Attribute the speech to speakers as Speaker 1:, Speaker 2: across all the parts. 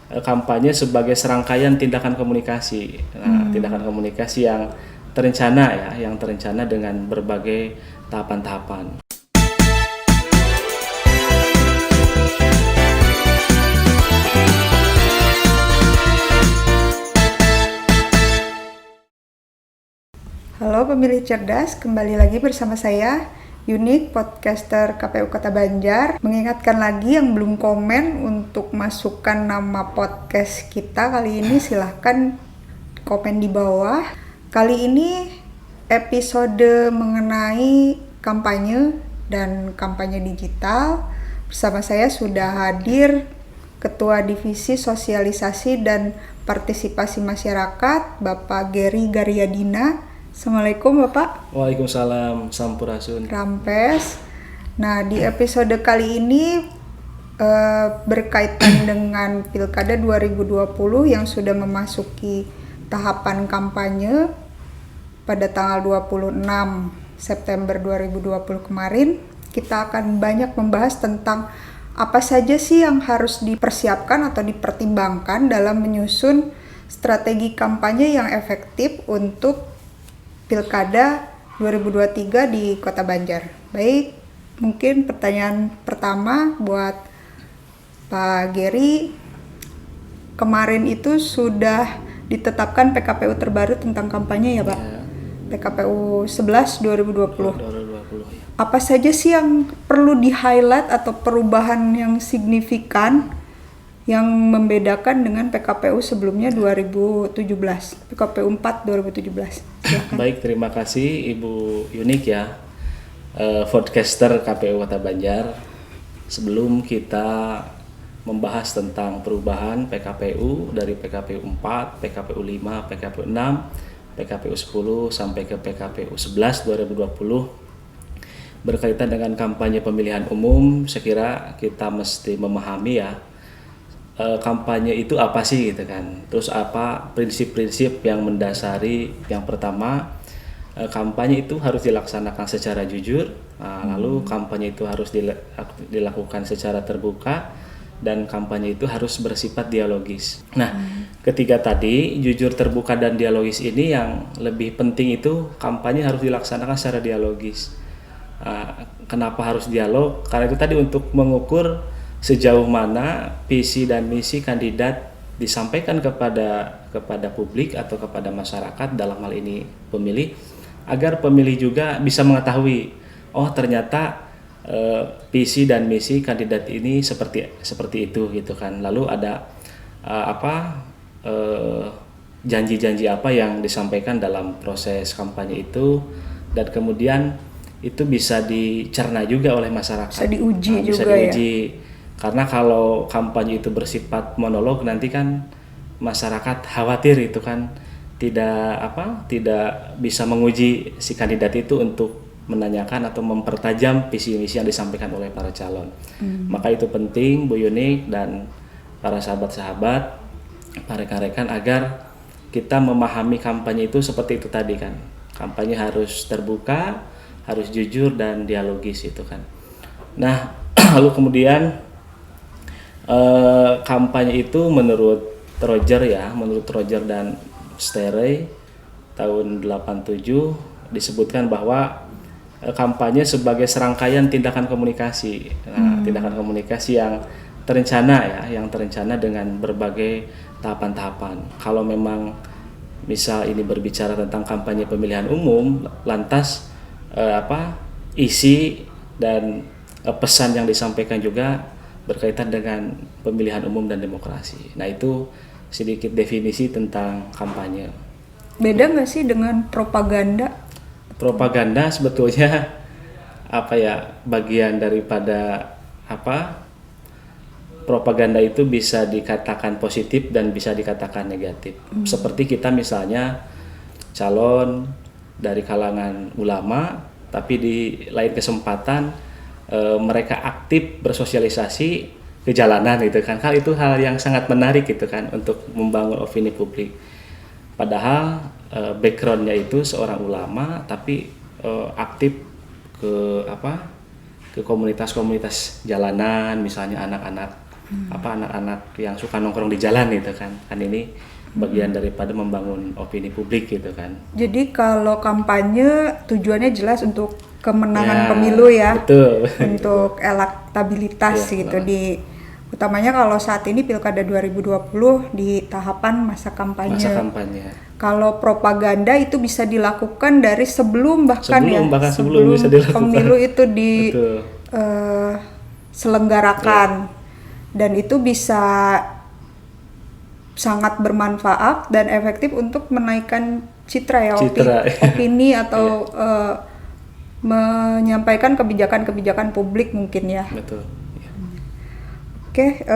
Speaker 1: kampanye sebagai serangkaian tindakan komunikasi. Nah, tindakan komunikasi yang terencana yang terencana dengan berbagai tahapan-tahapan.
Speaker 2: Halo pemilih cerdas, kembali lagi bersama saya, Unik, podcaster KPU Kota Banjar. Mengingatkan lagi yang belum komen untuk masukkan nama podcast kita kali ini, silahkan komen di bawah. Kali ini episode mengenai kampanye dan kampanye digital. Bersama saya sudah hadir Ketua Divisi Sosialisasi dan Partisipasi Masyarakat, Bapak Gary Garyadina. Assalamualaikum Bapak.
Speaker 1: Waalaikumsalam, sampurasun.
Speaker 2: Rampes. Nah, di episode kali ini berkaitan dengan Pilkada 2020 yang sudah memasuki tahapan kampanye pada tanggal 26 September 2020 kemarin. Kita akan banyak membahas tentang apa saja sih yang harus dipersiapkan atau dipertimbangkan dalam menyusun strategi kampanye yang efektif untuk Pilkada 2023 di Kota Banjar. Baik, mungkin pertanyaan pertama buat Pak Gary. Kemarin itu sudah ditetapkan PKPU terbaru tentang kampanye ya Pak? Ya. PKPU 11 2020.
Speaker 1: 2020 ya.
Speaker 2: Apa saja sih yang perlu di-highlight atau perubahan yang signifikan yang membedakan dengan PKPU sebelumnya 2017, PKPU 4 2017. Silahkan.
Speaker 1: Baik, terima kasih Ibu Unik ya, podcaster KPU Kota Banjar. Sebelum kita membahas tentang perubahan PKPU dari PKPU 4, PKPU 5, PKPU 6, PKPU 10 sampai ke PKPU 11 2020 berkaitan dengan kampanye pemilihan umum, saya kira kita mesti memahami ya, kampanye itu apa sih gitu kan. Terus apa prinsip-prinsip yang mendasari. Yang pertama, kampanye itu harus dilaksanakan secara jujur. Lalu kampanye itu harus dilakukan secara terbuka, dan kampanye itu harus bersifat dialogis. Nah, ketiga tadi, jujur, terbuka, dan dialogis ini yang lebih penting itu kampanye harus dilaksanakan secara dialogis. Kenapa harus dialog? Karena itu tadi untuk mengukur sejauh mana visi dan misi kandidat disampaikan kepada publik atau kepada masyarakat, dalam hal ini pemilih, agar pemilih juga bisa mengetahui, oh ternyata visi dan misi kandidat ini seperti itu gitu kan. Lalu ada janji-janji apa yang disampaikan dalam proses kampanye itu, dan kemudian itu bisa dicerna juga oleh masyarakat.
Speaker 2: Bisa diuji
Speaker 1: bisa
Speaker 2: juga
Speaker 1: diuji.
Speaker 2: Ya.
Speaker 1: Karena kalau kampanye itu bersifat monolog, nanti kan masyarakat khawatir itu kan tidak bisa menguji si kandidat itu untuk menanyakan atau mempertajam visi misi yang disampaikan oleh para calon. Maka itu penting Bu Yunik dan para sahabat-sahabat, para rekan-rekan, agar kita memahami kampanye itu seperti itu tadi kan. Kampanye harus terbuka, harus jujur dan dialogis itu kan. Nah, lalu kemudian kampanye itu menurut Roger dan Sterey tahun 87 disebutkan bahwa kampanye sebagai serangkaian tindakan komunikasi. Nah, tindakan komunikasi yang terencana yang terencana dengan berbagai tahapan-tahapan. Kalau memang misal ini berbicara tentang kampanye pemilihan umum, lantas isi dan pesan yang disampaikan juga berkaitan dengan pemilihan umum dan demokrasi. Nah, itu sedikit definisi tentang kampanye.
Speaker 2: Beda nggak sih dengan propaganda?
Speaker 1: Propaganda sebetulnya bagian daripada propaganda itu bisa dikatakan positif dan bisa dikatakan negatif. Seperti kita misalnya calon dari kalangan ulama, tapi di lain kesempatan mereka aktif bersosialisasi ke jalanan gitu kan. Itu hal yang sangat menarik gitu kan untuk membangun opini publik. Padahal backgroundnya itu seorang ulama, tapi aktif ke komunitas-komunitas jalanan, misalnya anak-anak apa anak-anak yang suka nongkrong di jalan gitu kan ini bagian daripada membangun opini publik gitu kan.
Speaker 2: Jadi kalau kampanye tujuannya jelas untuk kemenangan
Speaker 1: Ya,
Speaker 2: pemilu ya,
Speaker 1: betul.
Speaker 2: untuk elektabilitas
Speaker 1: Ya,
Speaker 2: gitu utamanya kalau saat ini Pilkada 2020 di tahapan masa kampanye.
Speaker 1: Masa kampanye.
Speaker 2: Kalau propaganda itu bisa dilakukan dari sebelum
Speaker 1: Sebelum bisa dilakukan.
Speaker 2: pemilu itu
Speaker 1: Betul.
Speaker 2: selenggarakan. Dan itu bisa sangat bermanfaat dan efektif untuk menaikkan citra opini atau menyampaikan kebijakan-kebijakan publik mungkin ya.
Speaker 1: Betul.
Speaker 2: Oke,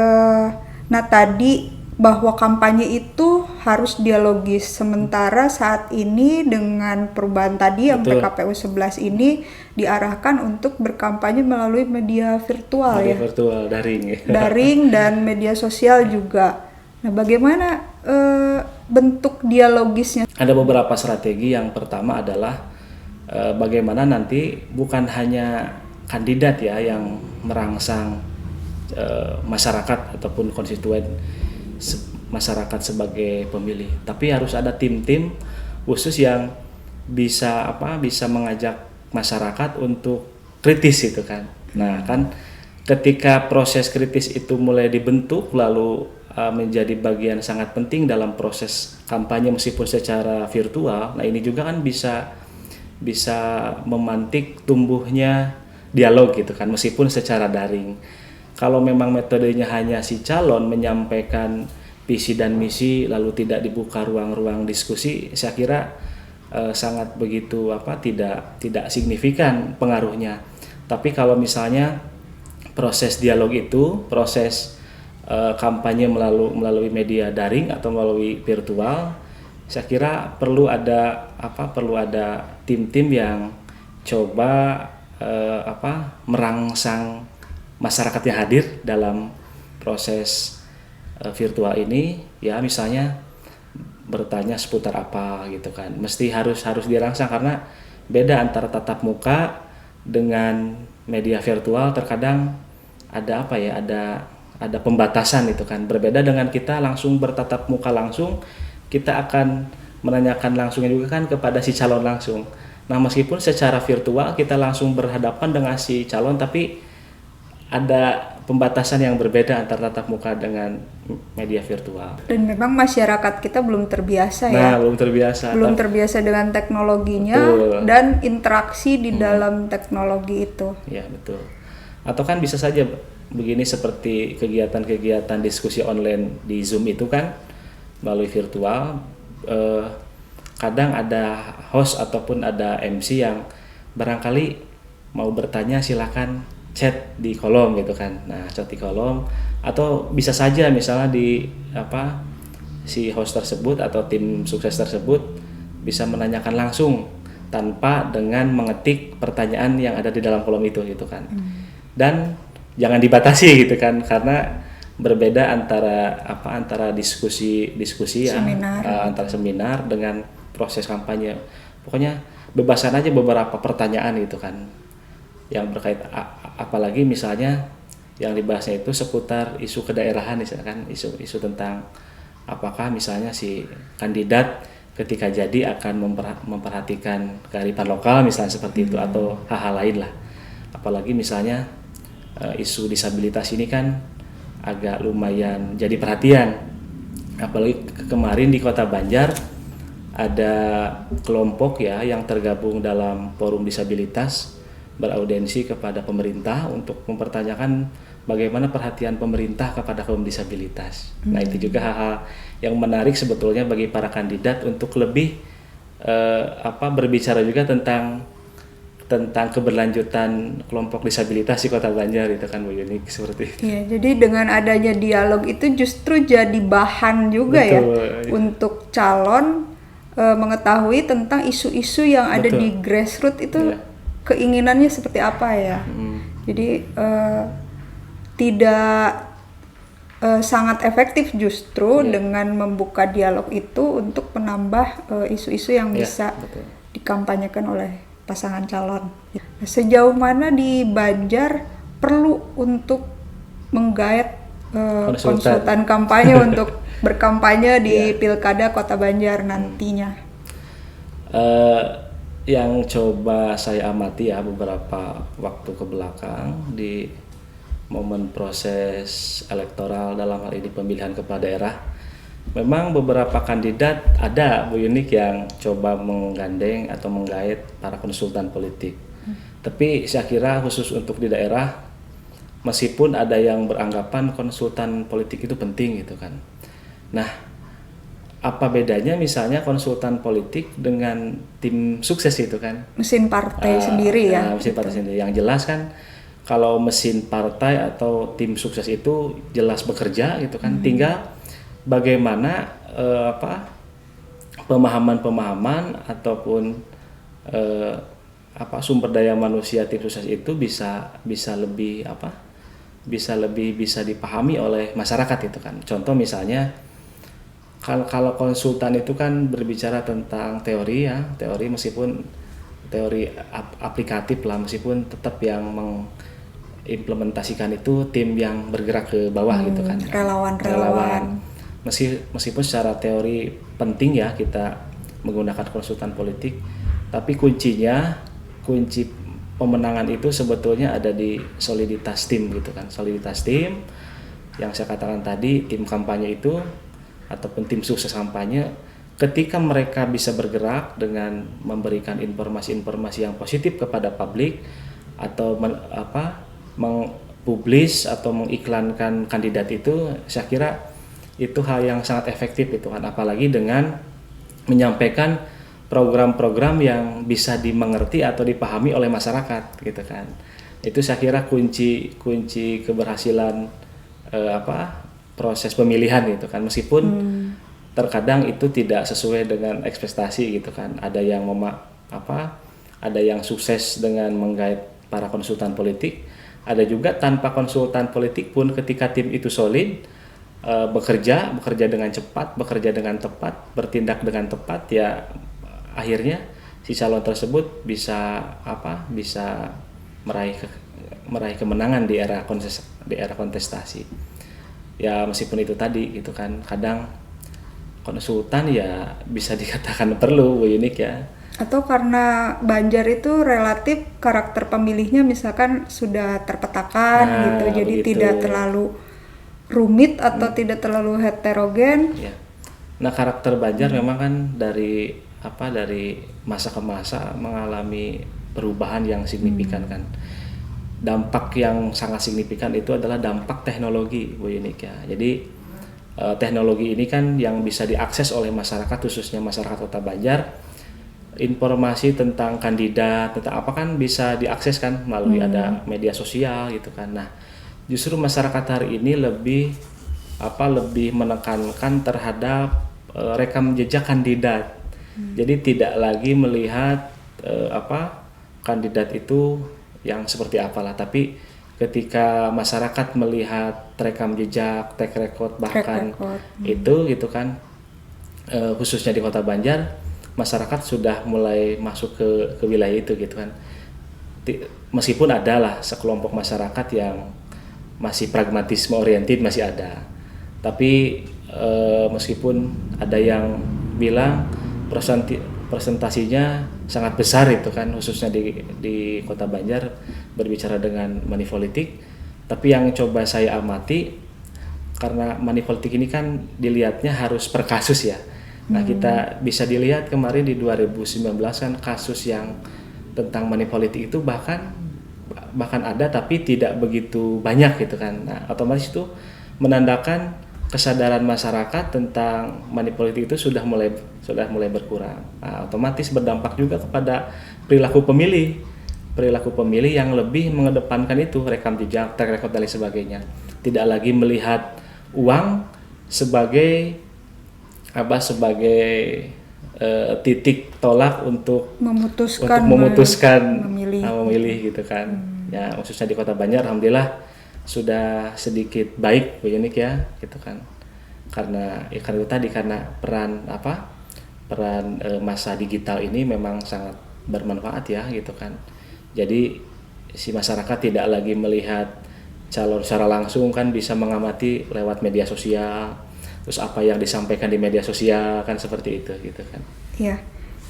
Speaker 2: nah tadi bahwa kampanye itu harus dialogis, sementara saat ini dengan perubahan tadi yang PKPU 11 ini diarahkan untuk berkampanye melalui media virtual
Speaker 1: media virtual, daring ya.
Speaker 2: Daring dan media sosial juga. Nah, bagaimana bentuk dialogisnya?
Speaker 1: Ada beberapa strategi. Yang pertama adalah bagaimana nanti bukan hanya kandidat ya yang merangsang masyarakat ataupun konstituen masyarakat sebagai pemilih, tapi harus ada tim-tim khusus yang bisa mengajak masyarakat untuk kritis itu kan. Nah kan ketika proses kritis itu mulai dibentuk lalu menjadi bagian sangat penting dalam proses kampanye meskipun secara virtual. Nah ini juga kan bisa memantik tumbuhnya dialog gitu kan meskipun secara daring. Kalau memang metodenya hanya si calon menyampaikan visi dan misi lalu tidak dibuka ruang-ruang diskusi, saya kira sangat begitu tidak signifikan pengaruhnya. Tapi kalau misalnya proses dialog itu, proses kampanye melalui media daring atau melalui virtual, saya kira perlu ada tim-tim yang coba merangsang masyarakat yang hadir dalam proses virtual ini ya, misalnya bertanya seputar apa gitu kan, mesti harus dirangsang karena beda antara tatap muka dengan media virtual. Terkadang ada ada pembatasan itu kan, berbeda dengan kita langsung bertatap muka langsung, kita akan menanyakan langsungnya juga kan kepada si calon langsung. Nah meskipun secara virtual kita langsung berhadapan dengan si calon, tapi ada pembatasan yang berbeda antara tatap muka dengan media virtual.
Speaker 2: Dan memang masyarakat kita belum terbiasa ya. Belum terbiasa dengan teknologinya. Betul. Dan interaksi di dalam teknologi itu.
Speaker 1: Ya betul. Atau kan bisa saja begini seperti kegiatan-kegiatan diskusi online di Zoom itu kan melalui virtual. Kadang ada host ataupun ada MC yang barangkali mau bertanya silakan chat di kolom gitu kan. Nah, chat di kolom atau bisa saja misalnya si host tersebut atau tim sukses tersebut bisa menanyakan langsung tanpa dengan mengetik pertanyaan yang ada di dalam kolom itu gitu kan. Dan jangan dibatasi gitu kan, karena berbeda antara diskusi antara seminar dengan proses kampanye. Pokoknya bebaskan aja beberapa pertanyaan gitu kan yang berkait, apalagi misalnya yang dibahasnya itu seputar isu kedaerahan misalkan, isu tentang apakah misalnya si kandidat ketika jadi akan memperhatikan kearifan lokal misalnya seperti itu, atau hal-hal lain lah. Apalagi misalnya isu disabilitas ini kan agak lumayan jadi perhatian, apalagi kemarin di Kota Banjar ada kelompok ya yang tergabung dalam forum disabilitas beraudiensi kepada pemerintah untuk mempertanyakan bagaimana perhatian pemerintah kepada kaum disabilitas. Nah itu juga hal-hal yang menarik sebetulnya bagi para kandidat untuk lebih berbicara juga tentang keberlanjutan kelompok disabilitas di Kota Banjar itu kan Bu Yuni, seperti itu.
Speaker 2: Iya, jadi dengan adanya dialog itu justru jadi bahan juga. Betul, ya untuk calon mengetahui tentang isu-isu yang ada di grassroots itu. Iya. Keinginannya seperti apa ya. Jadi tidak sangat efektif justru dengan membuka dialog itu untuk menambah isu-isu yang bisa dikampanyekan oleh pasangan calon. Sejauh mana di Banjar perlu untuk menggait konsultan kampanye untuk berkampanye di
Speaker 1: Iya.
Speaker 2: Pilkada Kota Banjar nantinya.
Speaker 1: Yang coba saya amati ya beberapa waktu ke belakang di momen proses elektoral dalam hal ini pemilihan kepala daerah, memang beberapa kandidat ada Bu Yunik yang coba menggandeng atau menggait para konsultan politik. Tapi saya kira khusus untuk di daerah, meskipun ada yang beranggapan konsultan politik itu penting gitu kan. Nah, apa bedanya misalnya konsultan politik dengan tim sukses itu kan?
Speaker 2: Mesin partai sendiri ya.
Speaker 1: Mesin partai sendiri. Yang jelas kan kalau mesin partai atau tim sukses itu jelas bekerja gitu kan. Tinggal bagaimana pemahaman-pemahaman ataupun sumber daya manusia tim sukses itu bisa bisa dipahami oleh masyarakat itu kan. Contoh misalnya kalau konsultan itu kan berbicara tentang teori ya, teori meskipun teori aplikatif lah, meskipun tetap yang mengimplementasikan itu tim yang bergerak ke bawah gitu kan.
Speaker 2: Relawan.
Speaker 1: Meskipun secara teori penting ya kita menggunakan konsultan politik, tapi kunci pemenangan itu sebetulnya ada di soliditas tim gitu kan. Soliditas tim yang saya katakan tadi, tim kampanye itu ataupun tim sukses kampanye, ketika mereka bisa bergerak dengan memberikan informasi-informasi yang positif kepada publik atau mengpublish atau mengiklankan kandidat itu, saya kira itu hal yang sangat efektif itu kan, apalagi dengan menyampaikan program-program yang bisa dimengerti atau dipahami oleh masyarakat gitu kan. Itu saya kira kunci keberhasilan proses pemilihan gitu kan, meskipun terkadang itu tidak sesuai dengan ekspektasi gitu kan. Ada yang sukses dengan menggait para konsultan politik, ada juga tanpa konsultan politik pun ketika tim itu solid, bekerja dengan cepat, bekerja dengan tepat, bertindak dengan tepat, ya akhirnya si calon tersebut bisa meraih kemenangan di era kontestasi. Ya meskipun itu tadi gitu kan, kadang konsultan ya bisa dikatakan perlu Bu Yunik ya.
Speaker 2: Atau karena Banjar itu relatif karakter pemilihnya misalkan sudah terpetakan gitu, jadi
Speaker 1: begitu.
Speaker 2: tidak terlalu rumit atau tidak terlalu heterogen.
Speaker 1: Ya. Nah karakter Banjar memang kan dari masa ke masa mengalami perubahan yang signifikan kan. Dampak yang sangat signifikan itu adalah dampak teknologi Bu Yunik ya. Jadi teknologi ini kan yang bisa diakses oleh masyarakat, khususnya masyarakat Kota Banjar. Informasi tentang kandidat, tentang apa kan bisa diakses kan melalui ada media sosial gitu kan. Nah, justru masyarakat hari ini lebih menekankan terhadap rekam jejak kandidat. Jadi tidak lagi melihat kandidat itu yang seperti apalah, tapi ketika masyarakat melihat rekam jejak, track record bahkan itu gitu kan, khususnya di Kota Banjar, masyarakat sudah mulai masuk ke wilayah itu gitu kan. Meskipun adalah sekelompok masyarakat yang masih pragmatisme oriented masih ada, tapi meskipun ada yang bilang presentasinya sangat besar itu kan, khususnya di Kota Banjar berbicara dengan money politik. Tapi yang coba saya amati, karena money politik ini kan dilihatnya harus per kasus ya. Nah kita bisa dilihat kemarin di 2019 kan kasus yang tentang money politik itu bahkan ada tapi tidak begitu banyak gitu kan. Nah otomatis itu menandakan kesadaran masyarakat tentang money politik itu sudah mulai berkurang. Nah, otomatis berdampak juga kepada perilaku pemilih yang lebih mengedepankan itu rekam jejak, track record dan lain sebagainya. Tidak lagi melihat uang sebagai titik tolak untuk memutuskan memilih gitu kan. Ya khususnya di Kota Banjar alhamdulillah sudah sedikit baik Bu Yunik ya gitu kan, karena itu tadi, karena peran masa digital ini memang sangat bermanfaat ya gitu kan. Jadi si masyarakat tidak lagi melihat calon secara langsung kan bisa mengamati lewat media sosial, terus apa yang disampaikan di media sosial kan seperti itu gitu kan.
Speaker 2: Ya,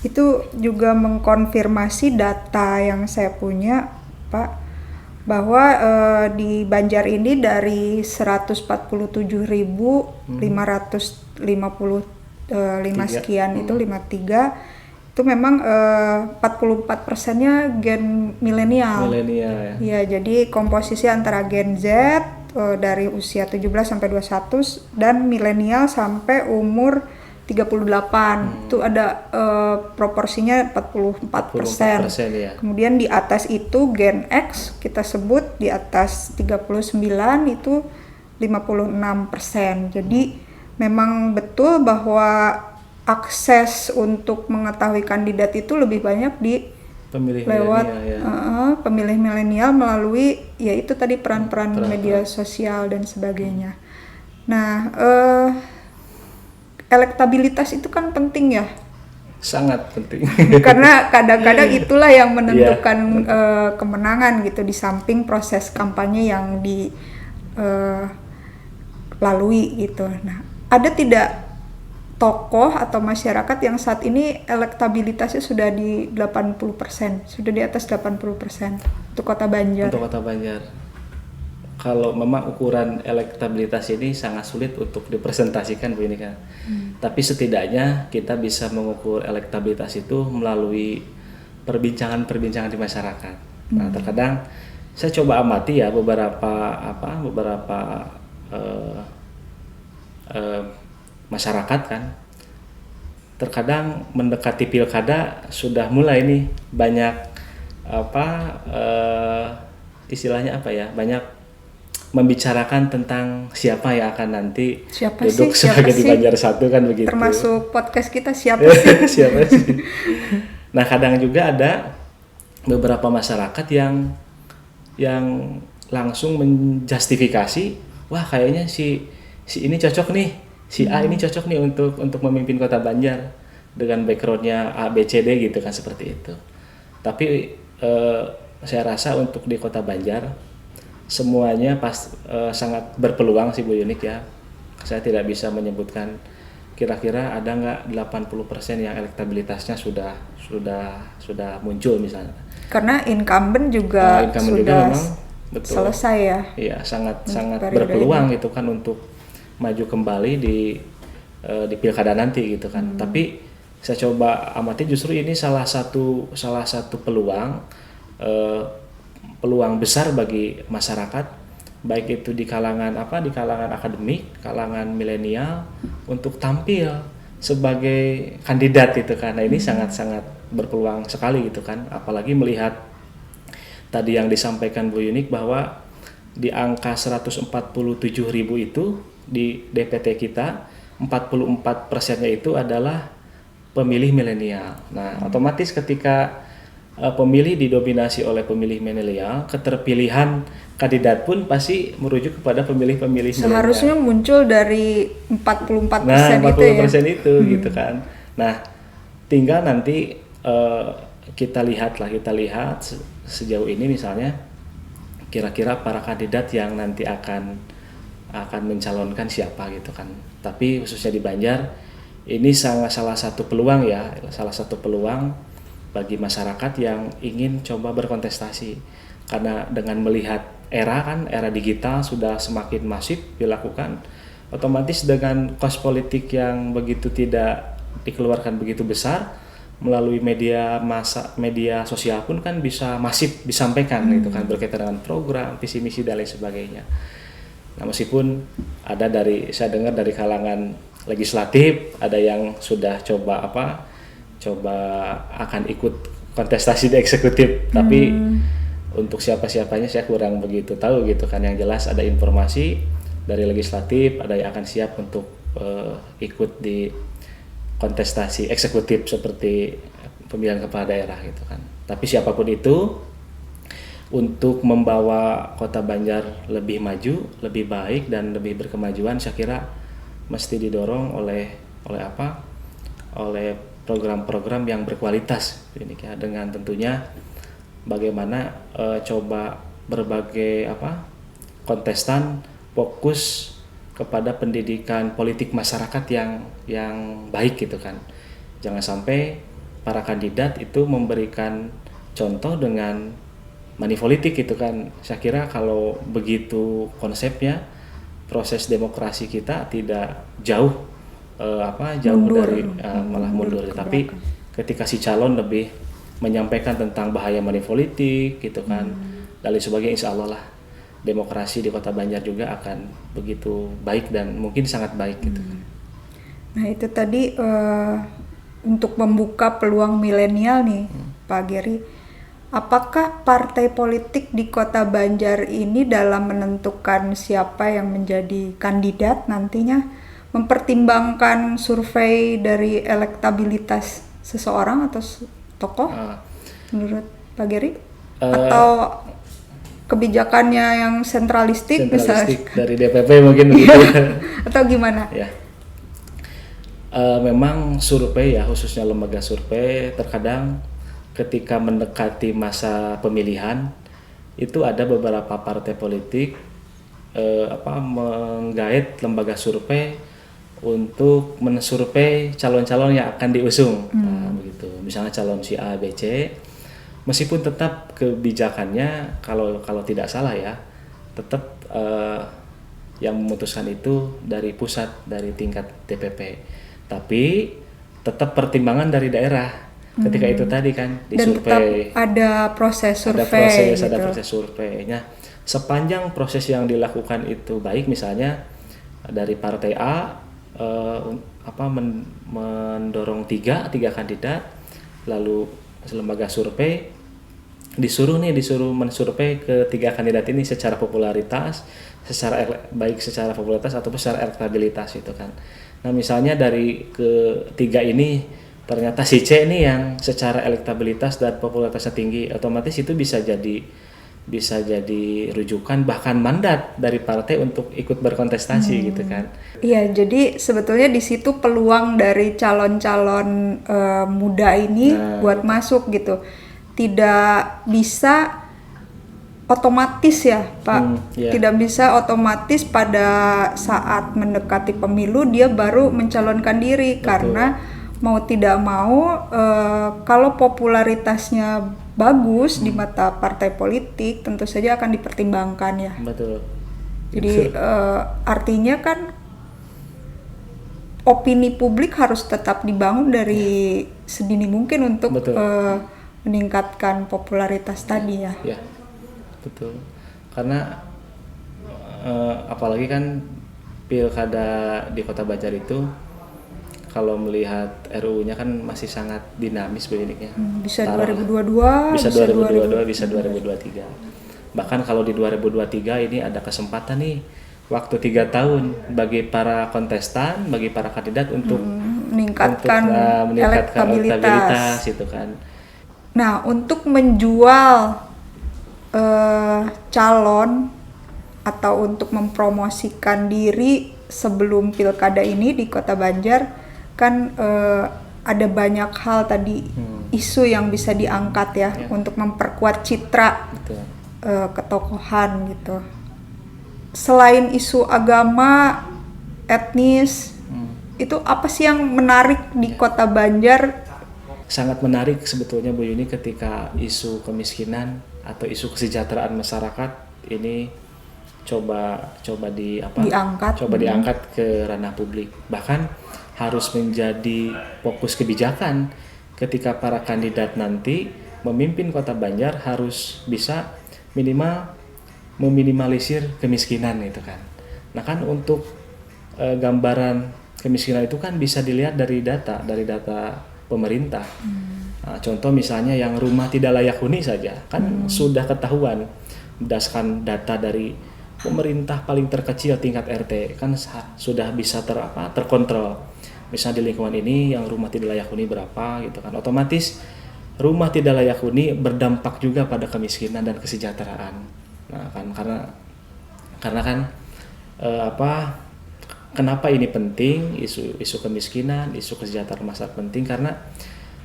Speaker 2: itu juga mengkonfirmasi data yang saya punya, Pak, bahwa di Banjar ini dari 147.555 sekian itu 53 itu memang 44%-nya gen milenial.
Speaker 1: Milenial ya.
Speaker 2: Ya, jadi komposisi antara Gen Z dari usia 17 sampai 21 dan milenial sampai umur 38. Itu ada proporsinya 44%.
Speaker 1: Ya.
Speaker 2: Kemudian di atas itu Gen X kita sebut di atas 39 itu 56%. Jadi memang betul bahwa akses untuk mengetahui kandidat itu lebih banyak di
Speaker 1: pemilih
Speaker 2: lewat
Speaker 1: milenial ya.
Speaker 2: Pemilih milenial melalui yaitu tadi peran-peran media sosial dan sebagainya. Nah, elektabilitas itu kan penting ya.
Speaker 1: Sangat penting.
Speaker 2: Karena kadang-kadang itulah yang menentukan kemenangan gitu, di samping proses kampanye yang dilalui gitu. Nah, ada tidak tokoh atau masyarakat yang saat ini elektabilitasnya sudah di 80%, sudah di atas 80% untuk Kota Banjar?
Speaker 1: Untuk Kota Banjar, kalau memang ukuran elektabilitas ini sangat sulit untuk dipresentasikan Bu ini kan. Tapi setidaknya kita bisa mengukur elektabilitas itu melalui perbincangan-perbincangan di masyarakat. Nah, terkadang saya coba amati ya beberapa masyarakat kan, terkadang mendekati pilkada sudah mulai nih banyak istilahnya banyak membicarakan tentang siapa yang akan nanti duduk sebagai di Banjar 1 kan begitu.
Speaker 2: Termasuk podcast kita siapa sih?
Speaker 1: Siapa sih? Nah, kadang juga ada beberapa masyarakat yang langsung menjustifikasi, wah kayaknya si ini cocok nih, si A ini cocok nih untuk memimpin Kota Banjar dengan backgroundnya A B C D gitu kan, seperti itu. Tapi saya rasa untuk di Kota Banjar semuanya sangat berpeluang sih Bu Yunik ya. Saya tidak bisa menyebutkan kira-kira ada nggak 80% yang elektabilitasnya sudah muncul misalnya.
Speaker 2: Karena incumbent juga sudah
Speaker 1: memang betul
Speaker 2: selesai ya.
Speaker 1: Iya, sangat berpeluang gitu kan untuk maju kembali di pilkada nanti gitu kan. Tapi saya coba amati justru ini salah satu peluang besar bagi masyarakat, baik itu di kalangan akademik, kalangan milenial, untuk tampil sebagai kandidat gitu kan. Nah, ini sangat berpeluang sekali gitu kan, apalagi melihat tadi yang disampaikan Bu Yunik bahwa di angka 147.000 itu di DPT kita 44%-nya itu adalah pemilih milenial. Nah, otomatis ketika pemilih didominasi oleh pemilih milenial, keterpilihan kandidat pun pasti merujuk kepada pemilih-pemilih milenial.
Speaker 2: Seharusnya muncul dari 44%
Speaker 1: nah, 40%
Speaker 2: itu ya.
Speaker 1: Gitu kan. Nah, tinggal nanti kita lihat sejauh ini misalnya kira-kira para kandidat yang nanti akan mencalonkan siapa gitu kan. Tapi khususnya di Banjar ini salah satu peluang bagi masyarakat yang ingin coba berkontestasi, karena dengan melihat era digital sudah semakin masif dilakukan, otomatis dengan kos politik yang begitu tidak dikeluarkan begitu besar, melalui media sosial pun kan bisa masif disampaikan gitu kan, berkaitan dengan program, visi misi dan lain sebagainya. Nah, meskipun saya dengar dari kalangan legislatif ada yang sudah coba akan ikut kontestasi di eksekutif, tapi untuk siapa-siapanya saya kurang begitu tahu gitu kan. Yang jelas ada informasi dari legislatif ada yang akan siap untuk ikut di kontestasi eksekutif seperti pemilihan kepala daerah gitu kan. Tapi siapapun itu, untuk membawa Kota Banjar lebih maju, lebih baik dan lebih berkemajuan, saya kira mesti didorong oleh program-program yang berkualitas ini ya, dengan tentunya bagaimana coba berbagai kontestan fokus kepada pendidikan politik masyarakat yang baik gitu kan. Jangan sampai para kandidat itu memberikan contoh dengan money politik gitu kan. Saya kira kalau begitu konsepnya, proses demokrasi kita tidak jauh
Speaker 2: Mundur.
Speaker 1: dari malah mundur.
Speaker 2: ke
Speaker 1: Tapi
Speaker 2: belakang.
Speaker 1: ketika si calon lebih menyampaikan tentang bahaya money politik gitu kan, dan lain sebagainya, insya Allah lah demokrasi di Kota Banjar juga akan begitu baik dan mungkin sangat baik gitu.
Speaker 2: Nah itu tadi untuk membuka peluang milenial nih Pak Geri, apakah partai politik di Kota Banjar ini dalam menentukan siapa yang menjadi kandidat nantinya mempertimbangkan survei dari elektabilitas seseorang atau tokoh menurut Pak Geri? Atau kebijakannya yang sentralistik misalnya?
Speaker 1: Dari DPP mungkin begitu.
Speaker 2: Atau gimana?
Speaker 1: Ya. Memang survei ya, khususnya lembaga survei, terkadang ketika mendekati masa pemilihan itu ada beberapa partai politik menggait lembaga survei untuk mensurvei calon-calon yang akan diusung. Nah, begitu. Misalnya calon si A, B, C, meskipun tetap kebijakannya kalau tidak salah ya, tetap yang memutuskan itu dari pusat, dari tingkat DPP. Tapi tetap pertimbangan dari daerah. Ketika itu tadi kan disurvei.
Speaker 2: Dan tetap ada proses survei.
Speaker 1: Ada proses surveinya. Sepanjang proses yang dilakukan itu baik, misalnya dari partai A mendorong tiga kandidat, lalu lembaga survei disuruh mensurvei ketiga kandidat ini secara popularitas, baik secara popularitas ataupun secara elektabilitas itu kan. Nah misalnya dari ketiga ini ternyata si C ini yang secara elektabilitas dan popularitasnya tinggi, otomatis itu bisa jadi rujukan bahkan mandat dari partai untuk ikut berkontestasi gitu kan.
Speaker 2: Iya, jadi sebetulnya di situ peluang dari calon-calon muda ini buat masuk gitu. Tidak bisa otomatis ya, Pak. Tidak bisa otomatis pada saat mendekati pemilu dia baru mencalonkan diri. Betul. Karena mau tidak mau kalau popularitasnya bagus di mata partai politik tentu saja akan dipertimbangkan ya.
Speaker 1: Betul.
Speaker 2: Jadi artinya kan opini publik harus tetap dibangun dari sedini mungkin untuk meningkatkan popularitas tadi ya.
Speaker 1: Ya, betul. Karena apalagi kan pilkada di Kota Banjar itu kalau melihat RUU-nya kan masih sangat dinamis begini ya.
Speaker 2: Bisa 2022,
Speaker 1: bisa 2022, bisa 2023. Bahkan kalau di 2023 ini ada kesempatan nih waktu 3 tahun bagi para kontestan, bagi para kandidat untuk
Speaker 2: meningkatkan elektabilitas
Speaker 1: itu kan.
Speaker 2: Nah, untuk menjual calon atau untuk mempromosikan diri sebelum pilkada ini di Kota Banjar kan ada banyak hal tadi isu yang bisa diangkat ya untuk memperkuat citra ketokohan gitu. Selain isu agama, etnis, itu apa sih yang menarik di Kota Banjar?
Speaker 1: Sangat menarik sebetulnya Bu Yuni ketika isu kemiskinan atau isu kesejahteraan masyarakat ini coba diangkat ke ranah publik. Bahkan harus menjadi fokus kebijakan ketika para kandidat nanti memimpin Kota Banjar harus bisa minimal meminimalisir kemiskinan itu kan. Nah kan untuk gambaran kemiskinan itu kan bisa dilihat dari data pemerintah. Nah, contoh misalnya yang rumah tidak layak huni saja kan sudah ketahuan berdasarkan data dari pemerintah paling terkecil tingkat RT kan sudah bisa terkontrol. Misalnya di lingkungan ini yang rumah tidak layak huni berapa gitu kan. Otomatis rumah tidak layak huni berdampak juga pada kemiskinan dan kesejahteraan. Nah kan karena kan kenapa ini penting, isu kemiskinan, isu kesejahteraan masyarakat penting karena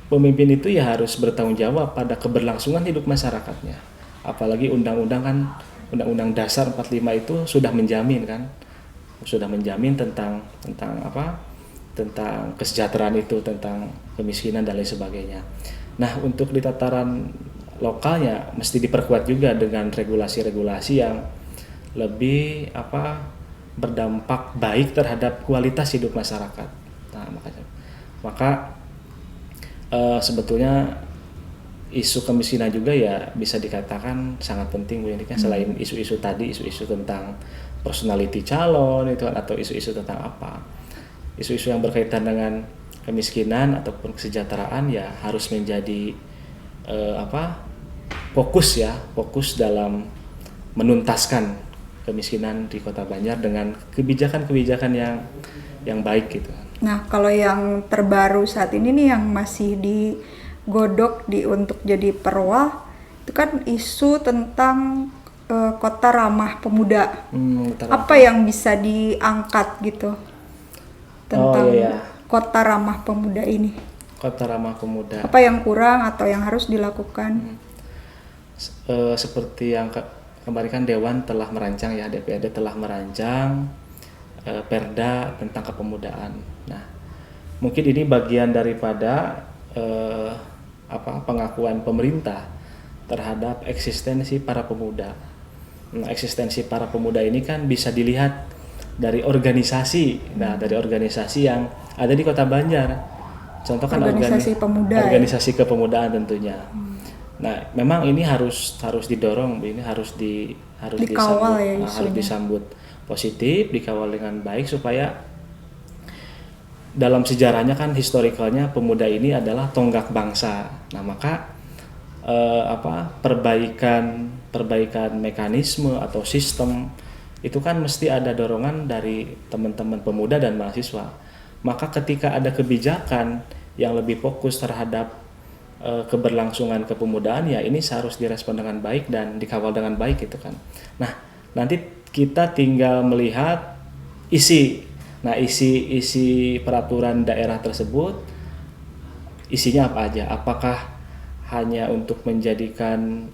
Speaker 1: pemimpin itu ya harus bertanggung jawab pada keberlangsungan hidup masyarakatnya. Apalagi undang-undang kan Undang-Undang Dasar 45 itu sudah menjamin kan, sudah menjamin tentang apa, tentang kesejahteraan itu, tentang kemiskinan dan lain sebagainya. Nah, untuk di tataran lokalnya mesti diperkuat juga dengan regulasi-regulasi yang lebih apa, berdampak baik terhadap kualitas hidup masyarakat. Nah, maka sebetulnya isu kemiskinan juga ya bisa dikatakan sangat penting Bu Yenti, selain isu-isu tadi, isu-isu tentang personality calon itu atau isu-isu tentang apa, isu-isu yang berkaitan dengan kemiskinan ataupun kesejahteraan ya harus menjadi fokus dalam menuntaskan kemiskinan di Kota Banjar dengan kebijakan-kebijakan yang baik gitu.
Speaker 2: Nah, kalau yang terbaru saat ini nih yang masih digodok untuk jadi perwa, itu kan isu tentang kota ramah pemuda. Apa yang bisa diangkat gitu tentang kota ramah pemuda ini?
Speaker 1: Kota ramah pemuda.
Speaker 2: Apa yang kurang atau yang harus dilakukan?
Speaker 1: Seperti yang kemarin kan Dewan telah merancang ya, DPRD telah merancang Perda tentang kepemudaan. Nah, mungkin ini bagian daripada pengakuan pemerintah terhadap eksistensi para pemuda. Nah, eksistensi para pemuda ini kan bisa dilihat dari organisasi. Nah, dari organisasi yang ada di Kota Banjar. Contoh kan organisasi pemuda, organisasi kepemudaan tentunya. Nah, memang ini harus didorong, ini harus
Speaker 2: dikawal
Speaker 1: disambut, harus disambut positif, dikawal dengan baik supaya dalam sejarahnya kan historikalnya pemuda ini adalah tonggak bangsa. Nah, maka perbaikan mekanisme atau sistem itu kan mesti ada dorongan dari teman-teman pemuda dan mahasiswa. Maka ketika ada kebijakan yang lebih fokus terhadap keberlangsungan kepemudaan ya ini seharus direspon dengan baik dan dikawal dengan baik gitu kan. Nah, nanti kita tinggal melihat isi. Nah, isi peraturan daerah tersebut isinya apa aja? Apakah hanya untuk menjadikan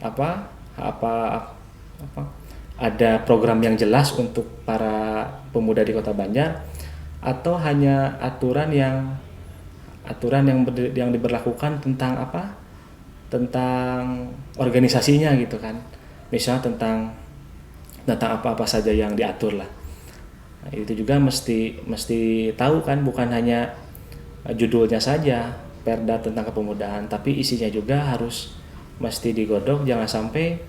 Speaker 1: ada program yang jelas untuk para pemuda di Kota Banjar atau hanya aturan yang diberlakukan tentang tentang organisasinya gitu kan, misalnya tentang apa saja yang diatur lah. Nah, itu juga mesti tahu kan, bukan hanya judulnya saja Perda tentang kepemudaan, tapi isinya juga harus mesti digodok. Jangan sampai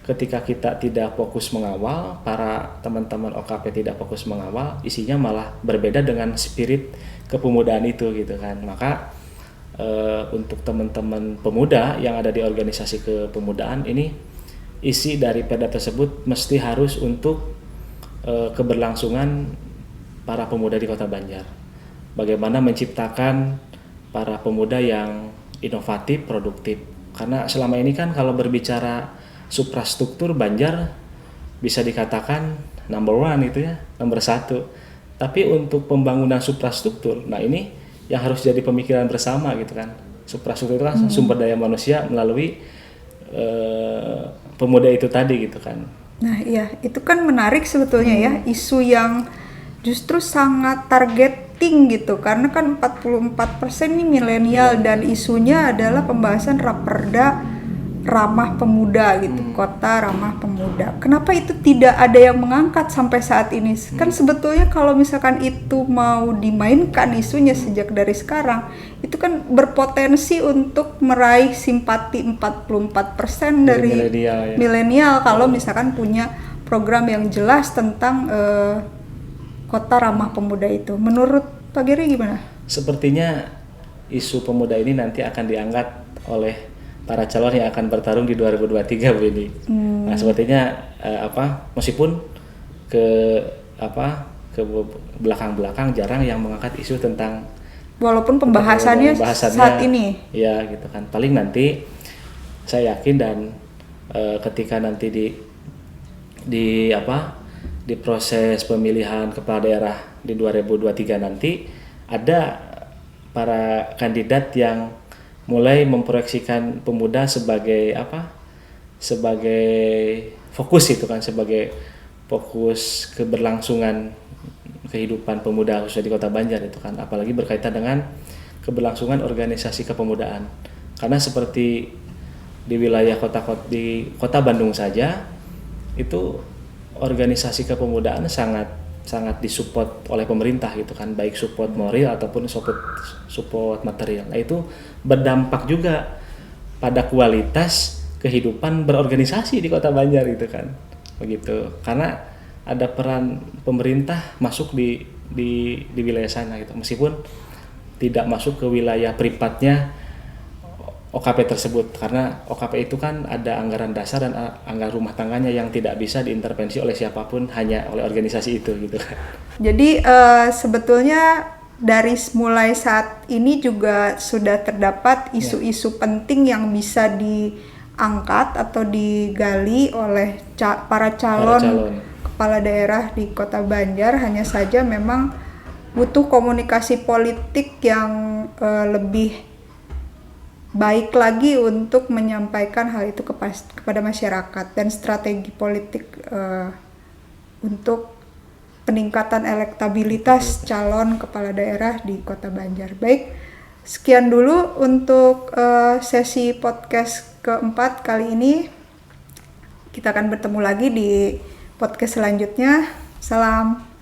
Speaker 1: ketika kita tidak fokus mengawal, para teman-teman OKP tidak fokus mengawal, isinya malah berbeda dengan spirit kepemudaan itu gitu kan. Maka untuk teman-teman pemuda yang ada di organisasi kepemudaan ini, isi dari Perda tersebut mesti harus untuk keberlangsungan para pemuda di Kota Banjar. Bagaimana menciptakan para pemuda yang inovatif, produktif. Karena selama ini kan kalau berbicara suprastruktur Banjar bisa dikatakan number one itu ya, nomor 1. Tapi untuk pembangunan suprastruktur, nah ini yang harus jadi pemikiran bersama gitu kan. Suprastruktur itu kan sumber daya manusia melalui pemuda itu tadi gitu kan.
Speaker 2: Nah iya, itu kan menarik sebetulnya ya, isu yang justru sangat targeting gitu, karena kan 44% nih milenial dan isunya adalah pembahasan Raperda ramah pemuda gitu, kota ramah pemuda. Kenapa itu tidak ada yang mengangkat sampai saat ini? Kan sebetulnya kalau misalkan itu mau dimainkan isunya sejak dari sekarang, itu kan berpotensi untuk meraih simpati 44% dari milenial kalau misalkan punya program yang jelas tentang kota ramah pemuda itu. Menurut Pak Giri gimana?
Speaker 1: Sepertinya isu pemuda ini nanti akan diangkat oleh para calon yang akan bertarung di 2023 Bu ini. Nah, sepertinya meskipun ke belakang-belakang jarang yang mengangkat isu tentang,
Speaker 2: walaupun pembahasannya saat ini
Speaker 1: ya gitu kan. Paling nanti saya yakin dan ketika nanti di proses pemilihan kepala daerah di 2023 nanti ada para kandidat yang mulai memproyeksikan pemuda sebagai fokus itu kan sebagai fokus keberlangsungan kehidupan pemuda khususnya di Kota Banjar itu kan, apalagi berkaitan dengan keberlangsungan organisasi kepemudaan. Karena seperti di wilayah di Kota Bandung saja itu organisasi kepemudaan sangat disupport oleh pemerintah gitu kan, baik support moral ataupun support material. Nah, itu berdampak juga pada kualitas kehidupan berorganisasi di Kota Banjar gitu kan. Begitu. Karena ada peran pemerintah masuk di wilayah sana gitu. Meskipun tidak masuk ke wilayah privatnya OKP tersebut, karena OKP itu kan ada anggaran dasar dan anggaran rumah tangganya yang tidak bisa diintervensi oleh siapapun, hanya oleh organisasi itu gitu kan.
Speaker 2: Jadi sebetulnya dari mulai saat ini juga sudah terdapat isu-isu penting yang bisa diangkat atau digali oleh para calon kepala daerah di Kota Banjar. Hanya saja memang butuh komunikasi politik yang lebih baik lagi untuk menyampaikan hal itu kepada masyarakat, dan strategi politik untuk peningkatan elektabilitas calon kepala daerah di Kota Banjar. Baik, sekian dulu untuk sesi podcast keempat kali ini. Kita akan bertemu lagi di podcast selanjutnya. Salam.